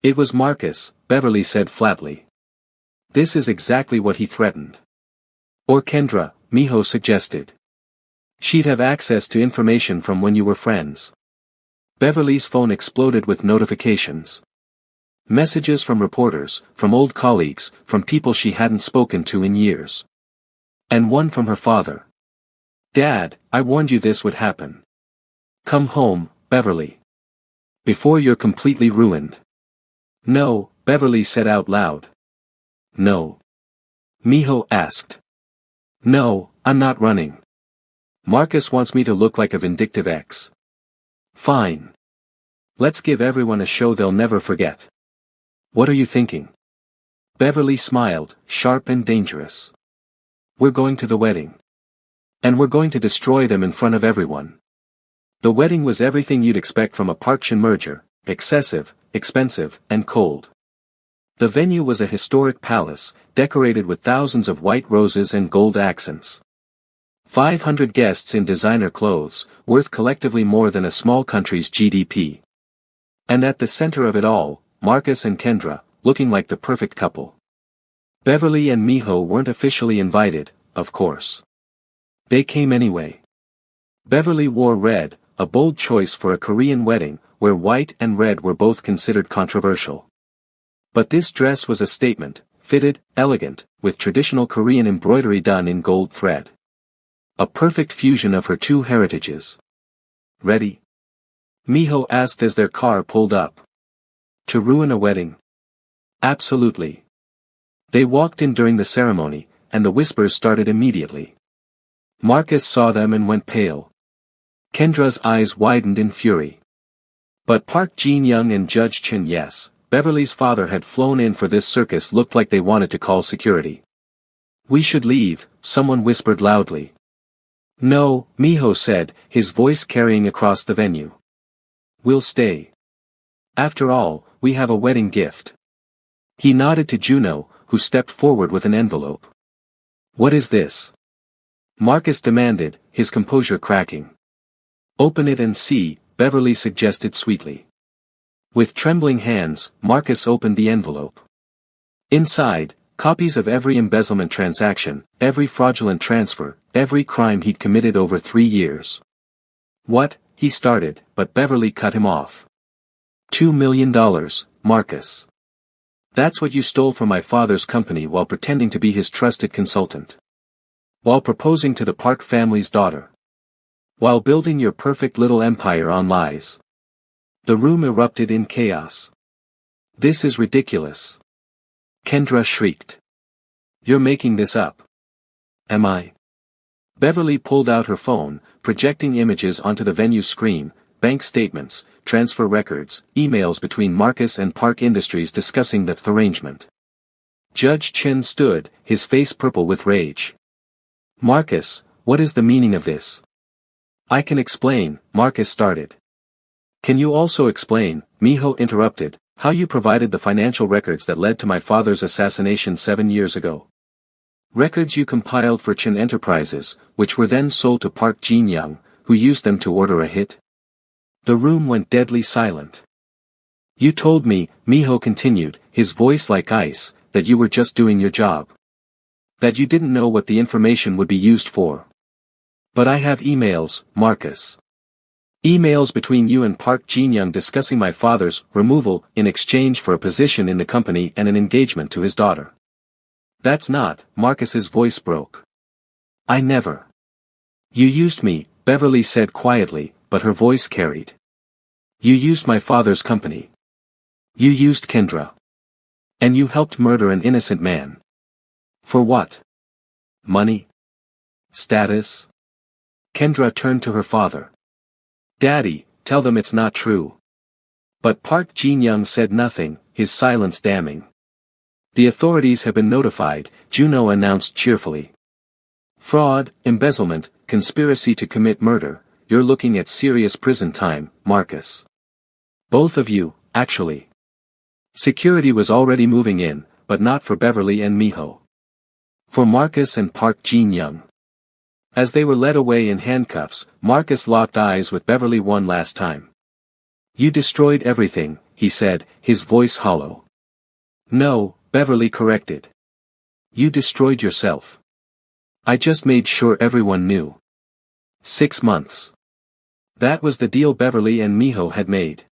It was Marcus, Beverly said flatly. This is exactly what he threatened. Or Kendra, Miho suggested. She'd have access to information from when you were friends. Beverly's phone exploded with notifications. Messages from reporters, from old colleagues, from people she hadn't spoken to in years. And one from her father. Dad, I warned you this would happen. Come home, Beverly. Before you're completely ruined. No, Beverly said out loud. No. Miho asked. No, I'm not running. Marcus wants me to look like a vindictive ex. Fine. Let's give everyone a show they'll never forget. What are you thinking? Beverly smiled, sharp and dangerous. We're going to the wedding. And we're going to destroy them in front of everyone. The wedding was everything you'd expect from a Park Chin merger, excessive, expensive, and cold. The venue was a historic palace, decorated with thousands of white roses and gold accents. 500 guests in designer clothes, worth collectively more than a small country's GDP. And at the center of it all, Marcus and Kendra, looking like the perfect couple. Beverly and Miho weren't officially invited, of course. They came anyway. Beverly wore red, a bold choice for a Korean wedding, where white and red were both considered controversial. But this dress was a statement, fitted, elegant, with traditional Korean embroidery done in gold thread. A perfect fusion of her two heritages. Ready? Miho asked as their car pulled up. To ruin a wedding? Absolutely. They walked in during the ceremony, and the whispers started immediately. Marcus saw them and went pale. Kendra's eyes widened in fury. But Park Jin-young and Judge Chin, yes, Beverly's father had flown in for this circus, looked like they wanted to call security. We should leave, someone whispered loudly. No, Miho said, his voice carrying across the venue. We'll stay. After all, we have a wedding gift. He nodded to Juno, who stepped forward with an envelope. What is this? Marcus demanded, his composure cracking. Open it and see, Beverly suggested sweetly. With trembling hands, Marcus opened the envelope. Inside, copies of every embezzlement transaction, every fraudulent transfer, every crime he'd committed over 3 years. What? He started, but Beverly cut him off. $2 million, Marcus. That's what you stole from my father's company while pretending to be his trusted consultant. While proposing to the Park family's daughter. While building your perfect little empire on lies. The room erupted in chaos. This is ridiculous. Kendra shrieked. You're making this up. Am I? Beverly pulled out her phone, projecting images onto the venue screen, bank statements, transfer records, emails between Marcus and Park Industries discussing the arrangement. Judge Chin stood, his face purple with rage. Marcus, what is the meaning of this? I can explain, Marcus started. Can you also explain, Miho interrupted, how you provided the financial records that led to my father's assassination 7 years ago? Records you compiled for Chin Enterprises, which were then sold to Park Jin-young, who used them to order a hit? The room went deadly silent. You told me, Miho continued, his voice like ice, that you were just doing your job. That you didn't know what the information would be used for. But I have emails, Marcus. Emails between you and Park Jin-young discussing my father's removal in exchange for a position in the company and an engagement to his daughter. That's not, Marcus's voice broke. I never. You used me, Beverly said quietly, but her voice carried. You used my father's company. You used Kendra. And you helped murder an innocent man. For what? Money? Status? Kendra turned to her father. Daddy, tell them it's not true. But Park Jin-young said nothing, his silence damning. The authorities have been notified, Juno announced cheerfully. Fraud, embezzlement, conspiracy to commit murder, you're looking at serious prison time, Marcus. Both of you, actually. Security was already moving in, but not for Beverly and Miho. For Marcus and Park Jin-young. As they were led away in handcuffs, Marcus locked eyes with Beverly one last time. "You destroyed everything," he said, his voice hollow. "No," Beverly corrected. "You destroyed yourself. I just made sure everyone knew." 6 months. That was the deal Beverly and Miho had made.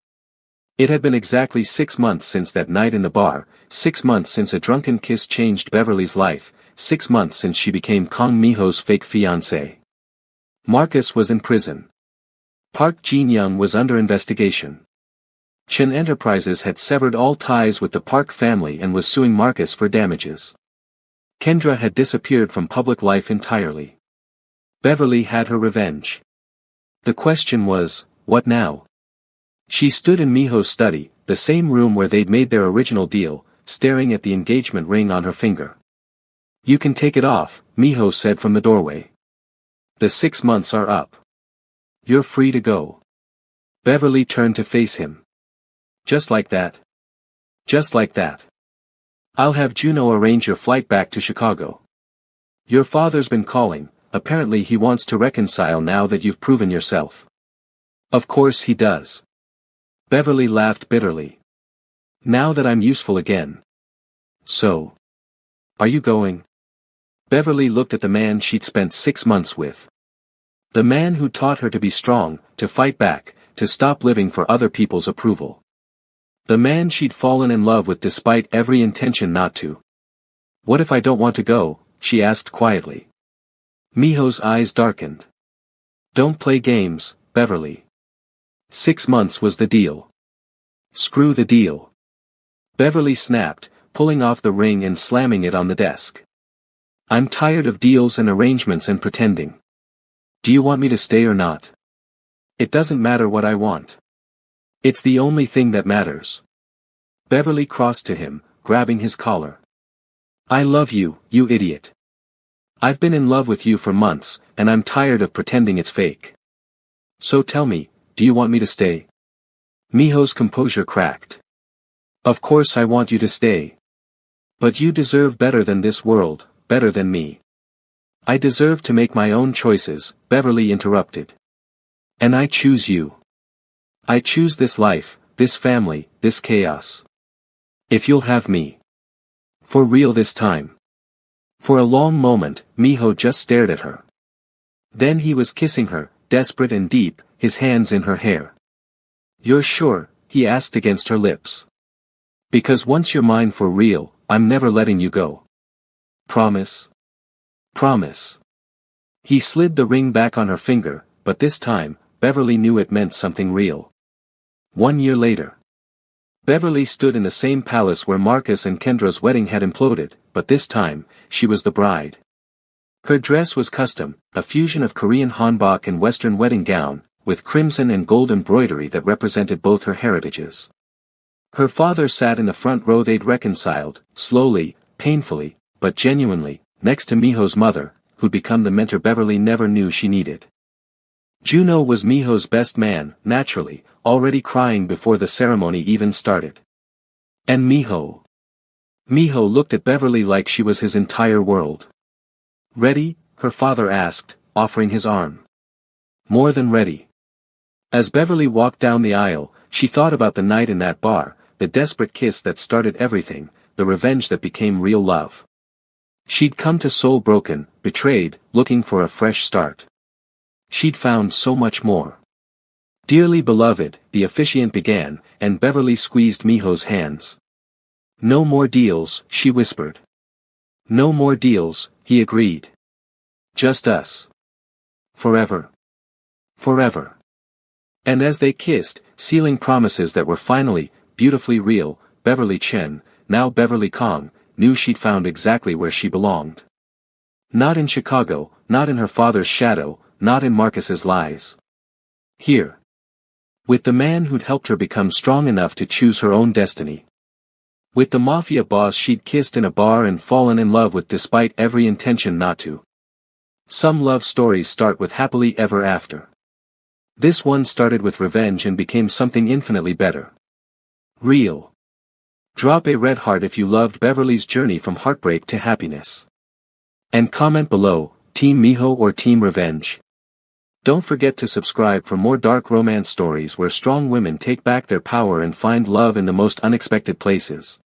It had been exactly 6 months since that night in the bar, 6 months since a drunken kiss changed Beverly's life, 6 months since she became Kong Miho's fake fiancé. Marcus was in prison. Park Jin-young was under investigation. Chen Enterprises had severed all ties with the Park family and was suing Marcus for damages. Kendra had disappeared from public life entirely. Beverly had her revenge. The question was, what now? She stood in Miho's study, the same room where they'd made their original deal, staring at the engagement ring on her finger. "You can take it off," Miho said from the doorway. "The 6 months are up. You're free to go." Beverly turned to face him. "Just like that? Just like that? I'll have Juno arrange your flight back to Chicago. Your father's been calling, apparently he wants to reconcile now that you've proven yourself." "Of course he does." Beverly laughed bitterly. "Now that I'm useful again. So. Are you going?" Beverly looked at the man she'd spent 6 months with. The man who taught her to be strong, to fight back, to stop living for other people's approval. The man she'd fallen in love with despite every intention not to. "What if I don't want to go?" she asked quietly. Miho's eyes darkened. "Don't play games, Beverly. 6 months was the deal. Screw the deal." Beverly snapped, pulling off the ring and slamming it on the desk. "I'm tired of deals and arrangements and pretending. Do you want me to stay or not? It doesn't matter what I want. It's the only thing that matters." Beverly crossed to him, grabbing his collar. "I love you, you idiot. I've been in love with you for months, and I'm tired of pretending it's fake. So tell me, do you want me to stay?" Miho's composure cracked. "Of course I want you to stay. But you deserve better than this world, better than me." "I deserve to make my own choices," Beverly interrupted. "And I choose you. I choose this life, this family, this chaos. If you'll have me. For real this time." For a long moment, Miho just stared at her. Then he was kissing her, desperate and deep, his hands in her hair. "You're sure?" he asked against her lips. "Because once you're mine for real, I'm never letting you go. Promise? Promise." He slid the ring back on her finger, but this time, Beverly knew it meant something real. 1 year later. Beverly stood in the same palace where Marcus and Kendra's wedding had imploded, but this time, she was the bride. Her dress was custom, a fusion of Korean hanbok and Western wedding gown, with crimson and gold embroidery that represented both her heritages. Her father sat in the front row. They'd reconciled, slowly, painfully, but genuinely, next to Miho's mother, who'd become the mentor Beverly never knew she needed. Juno was Miho's best man, naturally, already crying before the ceremony even started. And Miho. Miho looked at Beverly like she was his entire world. "Ready?" her father asked, offering his arm. "More than ready." As Beverly walked down the aisle, she thought about the night in that bar, the desperate kiss that started everything, the revenge that became real love. She'd come to Seoul broken, betrayed, looking for a fresh start. She'd found so much more. "Dearly beloved," the officiant began, and Beverly squeezed Miho's hands. "No more deals," she whispered. "No more deals," he agreed. "Just us. Forever. Forever." And as they kissed, sealing promises that were finally, beautifully real, Beverly Chen, now Beverly Kong, knew she'd found exactly where she belonged. Not in Chicago, not in her father's shadow, not in Marcus's lies. Here. With the man who'd helped her become strong enough to choose her own destiny. With the mafia boss she'd kissed in a bar and fallen in love with despite every intention not to. Some love stories start with happily ever after. This one started with revenge and became something infinitely better. Real. Drop a red heart if you loved Beverly's journey from heartbreak to happiness. And comment below, Team Miho or Team Revenge. Don't forget to subscribe for more dark romance stories where strong women take back their power and find love in the most unexpected places.